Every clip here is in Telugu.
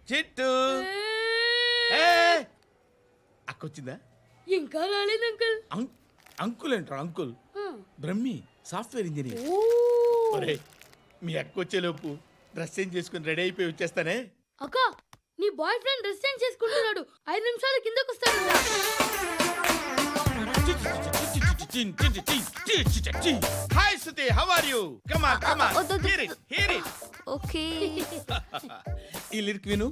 చిట్టు అక్కొచ్చిందా? ఇంకా రాలేదు అంకుల్. అంకుల్ ఏంట్రా అంకుల్? Brahmi software engineer. ఒరే మీ అక్కొచ్చేలోపు డ్రెస్ చేంజ్ చేసుకుని రెడీ అయిపోయి వచ్చేస్తానే. అక్క నీ బాయ్ ఫ్రెండ్ డ్రెస్ చేంజ్ చేసుకుంటున్నాడు, 5 నిమిషాలు కిందకు వస్తాడు. Hi Suthi, how are you? Come on come on, hear it. Okay. ఈ లిరిక్ విను.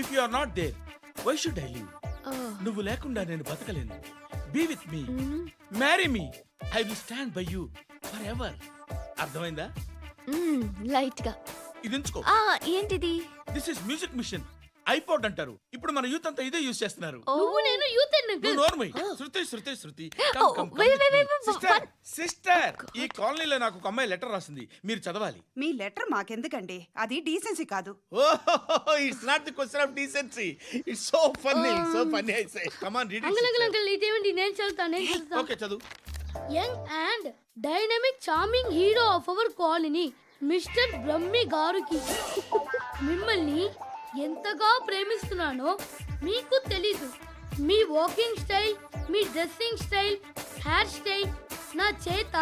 If you are not there why should I live? నువ్వు లేకుండా నేను బతకలేను. Be with me, marry me, I will stand by you forever. అర్థమైందా? లైట్ గా ఇది ఉంచుకో. ఏంటిది? This is music machine. IPod అంటారు. ఇప్పుడు మన యూత్ అంతా ఇదే యూస్ చేస్తున్నారు. నువ్వు నేను యూత్ అంకుల్. నోర్మై. శృతి శృతి శృతి. సిస్టర్, ఈ కాలనీలో నాకు ఒక అమ్మాయి లెటర్ రాసింది, మీరు చదవాలి. మీ లెటర్ మాకెందుకండి, అది డీసెన్సీ కాదు. Oh, it's not the question of decency, it's so funny, so funny. I say come on read it. Uncle ఇదేంటి? నేను చదువుతాను. ఓకే చదువు. Young and dynamic charming hero of our colony mister Brahmi గారికి మిమ్మల్ని ఎంతగా ప్రేమిస్తున్నానో మీకు తెలీదు. మీ వాకింగ్ స్టైల్, మీ డ్రెస్సింగ్ స్టైల్, హెయిర్ స్టైల్ నా చేత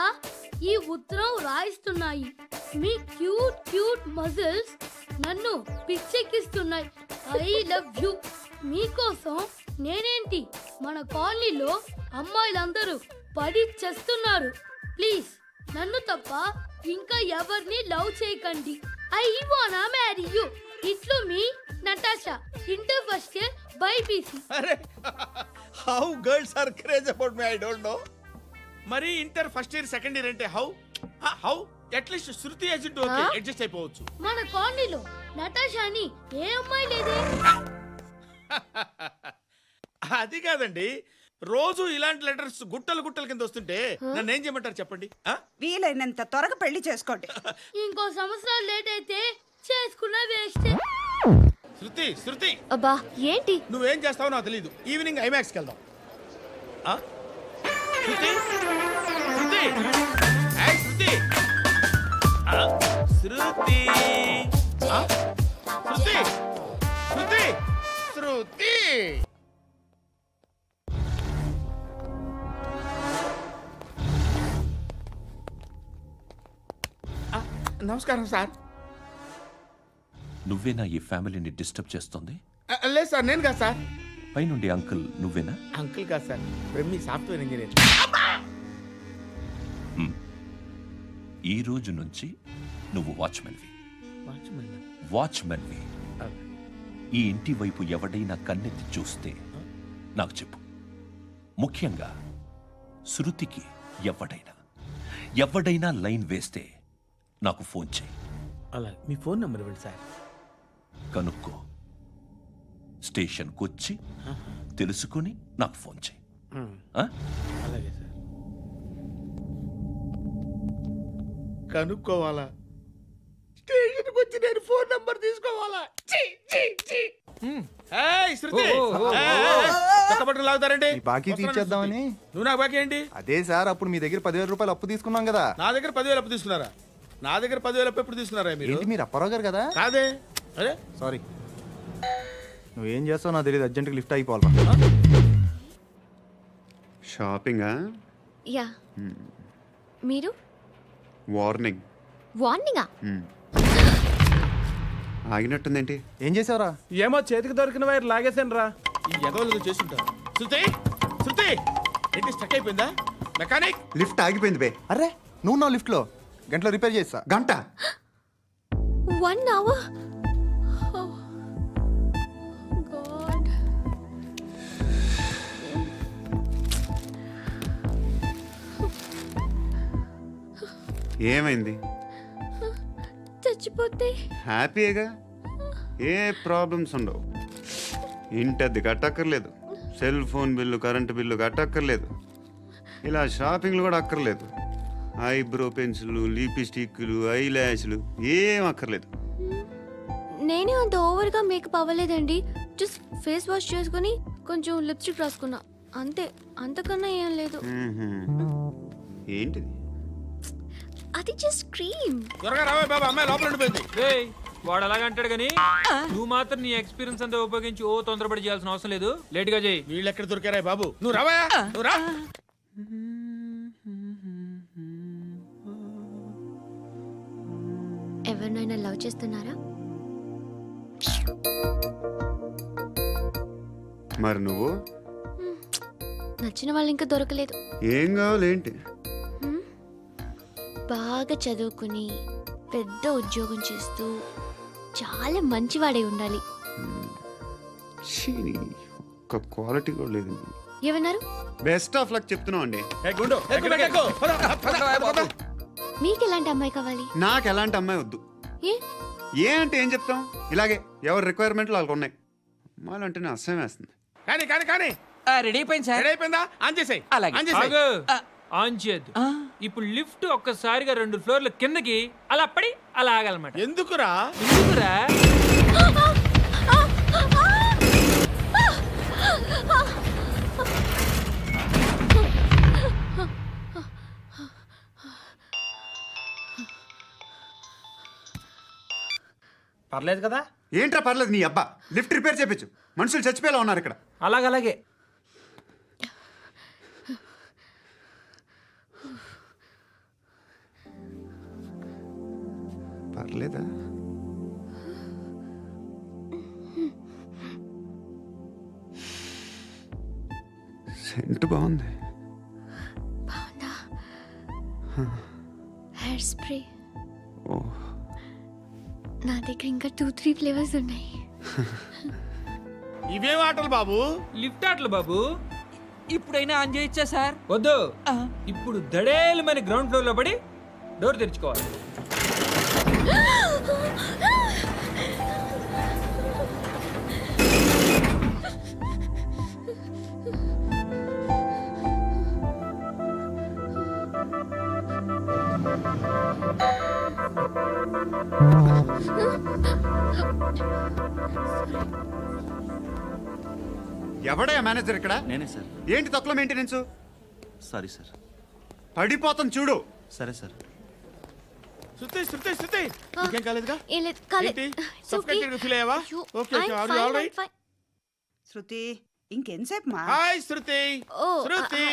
ఈ ఉత్తరం రాయిస్తున్నాయి. మీ క్యూట్ క్యూట్ మజిల్స్ నన్ను పిచ్చెక్కిస్తున్నాయి. I love you. మీకోసం నేనేంటి, మన కాలనీలో అమ్మాయిలందరూ పడి చేస్తున్నారు. ప్లీజ్ నన్ను తప్ప ఇంకా ఎవరిని లవ్ చేయకండి. ఐ వానా మ్యారీ యూ. ఇట్లు మీ Natasha, inter first year BiPC. అరే how girls are craze about me, I don't know. మరి inter first year second year అంటే how at least Shruti agent okay adjust అయిపోవచ్చు. మన కాలనీలో నటాషా అని ఏ అమ్మాయి లేదే. అది కాదండి, రోజు ఇలాంటి లెటర్స్ గుట్టలు గుట్టల కింద వస్తుంటే నన్ను ఏం చేయమంటారు చెప్పండి? వీలైనంత త్వరగా పెళ్లి చేసుకోండి. ఇంకో సంవత్సరాలు లేట్ అయితే చేసుకున్న వేస్ట్. శృతి శృతి, అబ్బా ఏంటి? నువ్వేం చేస్తావో నాకు తెలియదు. ఈవినింగ్ ఐమాక్స్కి వెళ్దాం. శృతి శృతి శృతి శృతి శృతి శృతి శృతి. నమస్కారం సార్. నువ్వేనా ఈ ఫ్యామిలీని డిస్టర్బ్ చేస్తుంది? లేదు సార్, నేను కాదు సార్. పైనుండి అంకుల్ నువ్వేనా? అంకుల్ కాదు సార్, బ్రహ్మి సాఫ్ట్వేర్ ఇంజనీర్. ఈ రోజు నుంచి నువ్వు వాచ్మెన్వి. ఈ ఇంటి వైపు ఎవడైనా కన్నెత్తి చూస్తే నాకు చెప్పు. ముఖ్యంగా శృతికి ఎవడైనా లైన్ వేస్తే నాకు ఫోన్ చేయి. అలా మీ ఫోన్ నెంబర్ ఇవ్వండి సార్. కనుక్కో, స్టేషన్కి వచ్చి తెలుసుకుని నాకు ఫోన్ చేయి. అలాగే సార్. కనుక్కోవాలా? స్టేషన్కి వచ్చి నేను ఫోన్ నంబర్ తీసుకోవాలా? శృతి లాగుతారండి. బాకీ తీర్చేద్దామని. నువ్వు నాకు బాకీ ఏంటి? అదే సార్, అప్పుడు మీ దగ్గర 10,000 రూపాయలు అప్పు తీసుకున్నాం కదా. నా దగ్గర 10,000 అప్పు తీసుకున్నారా? నా దగ్గర 10,000 అప్పు ఎప్పుడు తీసుకున్నారా మీరు? మీరు అప్పారావు గారు కదా? కాదే. అరే సారీ, నువ్వేం చేస్తావు నాకు తెలియదు. అర్జెంట్గా లిఫ్ట్ అయిపోవాలి. షాపింగా? యా. మీరు? వార్నింగా? ఆగినట్టుందేంటి? ఏం చేసావురా? ఏమో చేతికి దొరికిన వైర్ లాగేసాను రా. ఈ ఎగవలు చేస్తుంటారు. శృతి శృతి ఏంటి స్టక్ అయిపోయిందా? మెకానిక్ లిఫ్ట్ ఆగిపోయింది బే. అరే నువ్వు నా లిఫ్ట్ లో గంటలో రిపేర్ చేస్తా. గంట? 1 hour? God. ఏమైంది? చచ్చిపోతే హ్యాపీగా, ఏ ప్రాబ్లమ్స్ ఉండవు. ఇంటి అద్దె కట్టక్కర్లేదు, cell phone bill, current bill కట్టక్కర్లేదు, ఇలా షాపింగ్లు కూడా అక్కర్లేదు. ఐబ్రో పెన్సిల్లు, లిప్స్టిక్లు, ఐ ల్యాష్లు ఏం అక్కర్లేదు. నేనే అంత ఓవర్గా మేకప్ అవ్వలేదండి. జస్ట్ ఫేస్ వాష్ చేసుకుని కొంచెం లిప్స్టిక్ రాసుకున్నా అంతే, అంతకన్నా ఏం లేదు. ఏంటిది? అది జస్ట్ క్రీమ్. త్వరగా రావే బాబా, అమ్మాయి లోపల ఉండిపోయింది. వాడు అలాగంటాడు కానీ నువ్వు మాత్రం నీ ఎక్స్పీరియన్స్ అంతా ఉపయోగించి ఓ తొందరపడి చేయాల్సిన అవసరం లేదు. లేట్ గా చేయి. వీళ్ళు ఎక్కడ దొరికారా బాబు? నువ్వు రావా, నువ్వు రా. ఎవరినైనా లవ్ చేస్తున్నారా? మరి నువ్వు? నచ్చిన వాళ్ళు ఇంకా దొరకలేదు. ఏం కావాలి ఏంటి? బాగా చదువుకుని పెద్ద ఉద్యోగం చేస్తూ చాలా మంచివాడే ఉండాలి. ఒక్క క్వాలిటీ కూడా లేదు. ఏమన్నారు? బెస్ట్ ఆఫ్ లక్ చెప్తున్నావు అండి. మీకు ఎలాంటి అమ్మాయి కావాలి? నాకు ఎలాంటి అమ్మాయి వద్దు. ఏ అంటే ఏం చెప్తాం, ఇలాగే ఎవరి రిక్వైర్మెంట్లు వాళ్ళకు ఉన్నాయి. అమ్మాయిలు అంటేనే అసహ్యం వేస్తుంది. కానీ కానీ కానీ రెడీ అయిపోయింది సార్. రెడీ అయిపోయిందా? ఆన్ చేసేయ్. ఆన్ చేయద్దు. ఇప్పుడు లిఫ్ట్ ఒక్కసారిగా 2 ఫ్లోర్ల కిందకి అలా పడి అలా ఆగాలన్నమాట. ఎందుకురా? ఎందుకురా? పర్లేదు కదా? ఏంట్రా పర్లేదు నీ అబ్బా. లిఫ్ట్ రిపేర్ చేయించు. మనుషులు చచ్చిపోయేలా ఉన్నారు ఇక్కడ. అలాగే పర్లేదా? సెంట్ బాగుంది. Hair spray. ఓ, నా దగ్గర ఇంకా 2-3 ఫ్లేవర్స్ ఉన్నాయి. ఇవేం ఆటలు బాబు? లిఫ్ట్ ఆటలు బాబు. ఇప్పుడైనా ఆన్ చేయొచ్చా సార్? వద్దు. ఇప్పుడు దడేలు మన గ్రౌండ్ ఫ్లోర్ లో పడి డోర్ తెరుచుకోవాలి. ఎవడయ్యా మేనేజర్ ఇక్కడ? నేనే సార్. ఏంటి తక్కువ మెయింటెనెన్స్? Sorry sir. పడిపోతాం చూడు. సరే సార్. శృతి శృతి శృతి ఇంకేం కాలేదుగా? ఏం లేదు, కాలేదు. ఏంటి? It's okay. Suffocated feel అయ్యావా? అయ్యో, okay okay. I'm are you fine, all I'm right? fine. Shruti ఇంకెంతసేపు మా? Hi Shruti. Oh, Shruti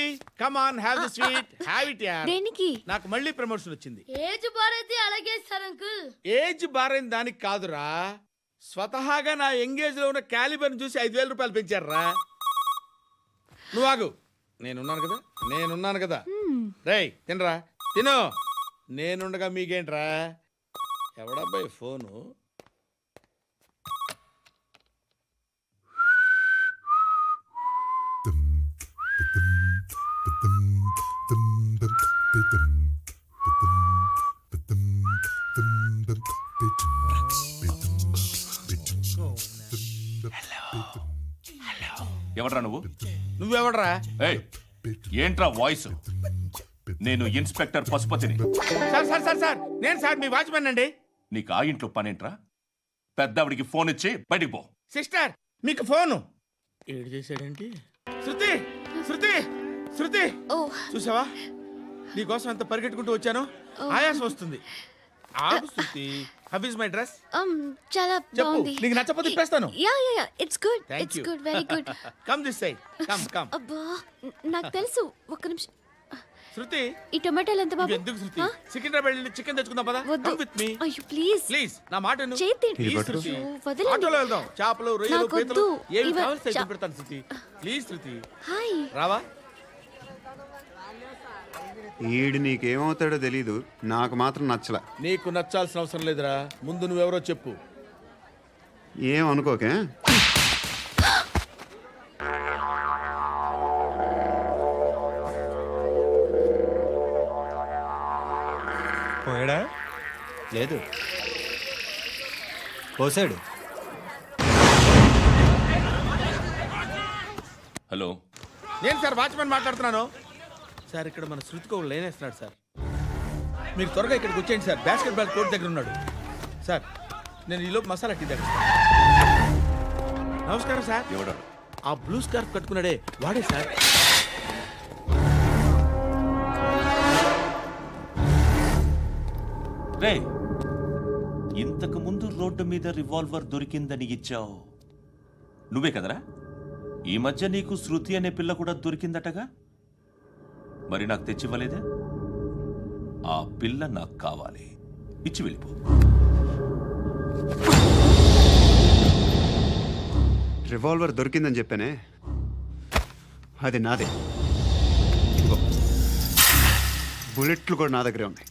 come on have the sweet. Have it యార్. దేనికి? నాకు మళ్ళీ ప్రమోషన్ వచ్చింది. ఏజ్ బారైతే అలాగే సార్ అంకుల్. ఏజ్ బారైన దానికి కాదురా, స్వతహాగా నా ఎంగేజ్ లో ఉన్న క్యాలిబర్ చూసి 5,000 రూపాయలు పెంచారా. నువ్వు ఆగు, నేనున్నాను కదా. రేయ్ తినరా, తిను. నేనుండగా మీకేంట్రా? ఎవడబ్బాయి ఫోను? ఎవడ్రా నువ్వు? నువ్వెవడరా? ఏయ్, ఏంట్రా వాయిస్? నేను ఇన్స్పెక్టర్ పశుపతిని. సార్ నేను సార్ మీ వాచ్మెన్ అండి. నీకు ఆ ఇంట్లో పనేంట్రా? పెద్దవిడికి ఫోన్ ఇచ్చి బయటికి పో. సిస్టర్ మీకు ఫోను. ఏడు చేశాడేంటి? శృతి శృతి శృతి చూసావా, నీకోసం ఎంత పరిగెట్టుకుంటూ వచ్చాను. ఆయాసం వస్తుంది. ఆగు Shruti. How is my dress? చాలా చెప్పు, బాగుంది. నీకు నచ్చకపోతే తిప్పేస్తాను. Yeah it's good. Thank it's you. Good, very good. Come this side. Come. అబ్బా, నాకు తెలుసు. ఒక్క నిమిషం. శృతి ఈ టొమాటోలు ఎంత బాబు? ఎందుకు శృతి? సికింద్రాబాద్ వెళ్ళి చికెన్ తెచ్చుకుందాం పదా. వద్దు. Come with me. అయ్యో ప్లీజ్ ప్లీజ్ నా మాట విను. చేతి Please, శృతి. వదలండి. ఆటోలో వెళ్దాం. చేపలు, రొయ్యలు, నాకు పీతలు వద్దు. ఏమి ఇవ- కావాలి తెచ్చి పెడతాను శృతి. Please Shruti. హాయ్. రావా? ఈడు నీకేమవుతాడో తెలీదు, నాకు మాత్రం నచ్చలా. నీకు నచ్చాల్సిన అవసరం లేదురా. ముందు నువ్వెవరో చెప్పు. ఏం అనుకోకే. పోయాడా? లేదు, పోసాడు. హలో, నేను సార్ వాచ్మెన్ మాట్లాడుతున్నాను. సార్ ఇక్కడ మన శృతికి ఒక లైన్ వేస్తున్నాడు సార్. మీరు త్వరగా ఇక్కడికి వచ్చేయండి సార్. బాస్కెట్ బాల్ కోర్ట్ దగ్గర ఉన్నాడు సార్. నేను ఈలోపు మసాలా టీ దగ్గర. నమస్కారం సార్. ఎవడా? ఆ బ్లూ స్కార్ఫ్ కట్టుకున్నాడే వాడే సార్. రే, ఇంతకు ముందు రోడ్డు మీద రివాల్వర్ దొరికిందని ఇచ్చావు నువ్వే కదరా? ఈ మధ్య నీకు శృతి అనే పిల్ల కూడా దొరికిందటగా, మరి నాకు తెచ్చివ్వలేదే? ఆ పిల్ల నాకు కావాలి, ఇచ్చి వెళ్ళిపో. రివాల్వర్ దొరికిందని చెప్పానే, అది నాదే. బుల్లెట్లు కూడా నా దగ్గరే ఉన్నాయి.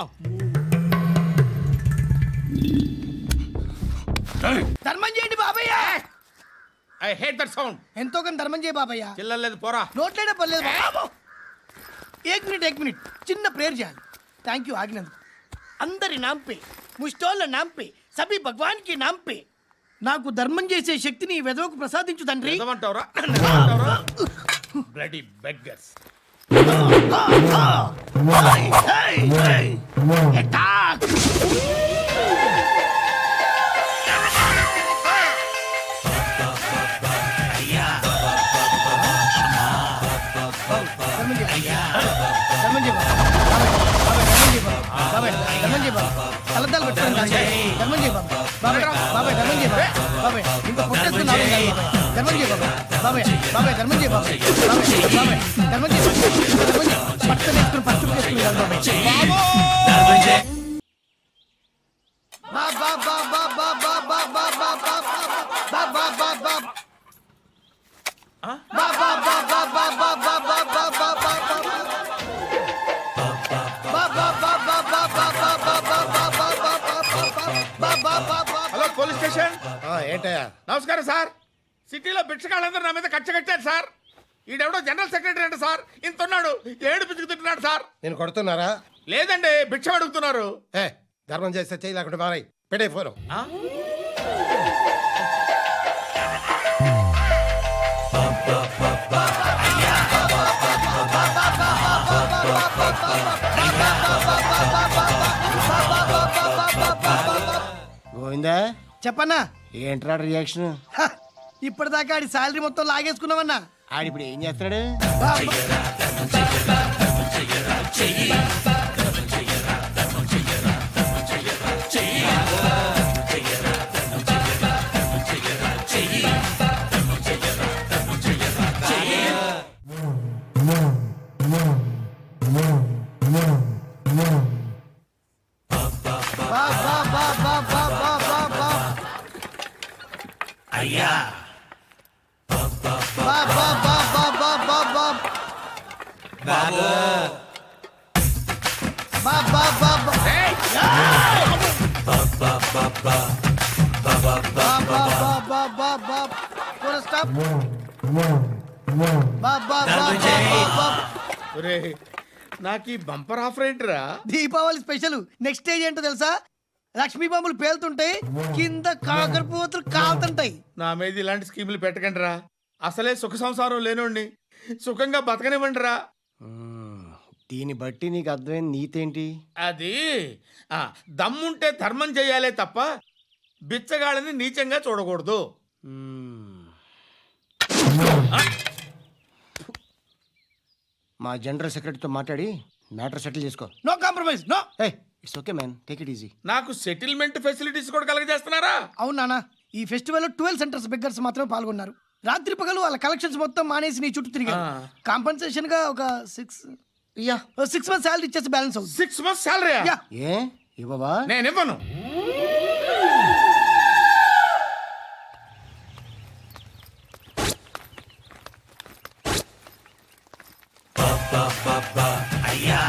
ధర్మం చేయండి బాబయ్య. I hate that sound. ఎంతో కొంత ధర్మం చేయ బాబయ్య. చిల్లలేదు పోరా. నోట్లేనే పర్లేదు బాబు. ఏక్ మినిట్ చిన్న ప్రేయర్ చేయాలి. థ్యాంక్ యూ ఆగినందుకు. అందరి నామ్ పే, ముష్టోళ్ళ నామ్ పే, సభీ భగవాన్ కి నామ్ పే నాకు ధర్మం చేసే శక్తిని ఈ వెధవకు ప్రసాదించు తండ్రి. ఏమంటావురా? Bloody beggars. కలద్దాలు పెట్టుకోండి. ధర్మం చేయ బాబా. బాబాయ్ బాబాయ్ ధర్మం చేయ బాబాయ్. ఇంకా పొట్టేస్తున్నావు ధర్మం చేయ బాబా. బాబాయ్ బాబాయ్ ధర్మం చేయ బాబాయ్. బాబాయ్ బాబాయ్ ధర్మం చేయ ధర్మం చేయ. పట్టు వేసుకుని పట్టు వేసుకుని హలో పోలీస్ స్టేషన్. ఏంటయ్యా? నమస్కారం సార్. సిటీలో భిక్షగాళ్ళందరూ నా మీద కక్ష కట్టారు సార్. ఈడెవడో జనరల్ సెక్రటరీ అంట సార్. ఇంత ఉన్నాడు, ఏడు పిచ్చుకు తింటున్నాడు సార్. నేను కొడుతున్నారా? లేదండి, భిక్ష అడుగుతున్నారు. ధర్మం చేస్తే చేయి లేకుండా మారాయి. పెట్టే ఫోను. గోవిందా చెప్పన్నా. ఏంట్రా రియాక్షన్? ఇప్పటిదాకా ఆడి శాలరీ మొత్తం లాగేసుకున్నావన్నా. ఆడిప్పుడు ఏం చేస్తున్నాడు? అయ్యా నాకు ఈ బంపర్ ఆఫర్ ఏంటిరా? దీపావళి స్పెషల్. నెక్స్ట్ స్టేజ్ ఏంటో తెలుసా? లక్ష్మీ బాంబులు పేలుతుంటాయి, కింద కాకరపువ్వుతులు కాలుతుంటాయి. నా మీద ఇలాంటి స్కీములు పెట్టకండి రా. అసలే సుఖ సంసారం లేనోండి, సుఖంగా బతకనివ్వండి రా. దీన్ని బట్టి నీకు అర్థమైన నీతేంటి? అది దమ్ముంటే ధర్మం చేయాలే తప్ప బిచ్చగాళ్ళని నీచంగా చూడకూడదు. మా జనరల్ సెక్రటరీతో మాట్లాడి మ్యాటర్ సెటిల్ చేసుకో. No compromise. No. It's okay man, take it easy. నాకు సెటిల్మెంట్ ఫెసిలిటీస్ కూడా కలగజేస్తున్నారా? అవును నాన్న. ఈ ఫెస్టివల్ 12 సెంటర్స్ బెగ్గర్స్ మాత్రమే పాల్గొన్నారు. రాత్రి పగలు వాళ్ళ కలెక్షన్స్ మొత్తం మానేసి నీ చుట్టూ తిరిగారు. కాంపన్సేషన్ గా ఒక 6 months సాలరీ ఇచ్చేసి బ్యాలెన్స్ అవుతుంది. 6 months సాలరీ? ఏ ఇవ్వవా? నేను ఇవ్వను. అయ్యా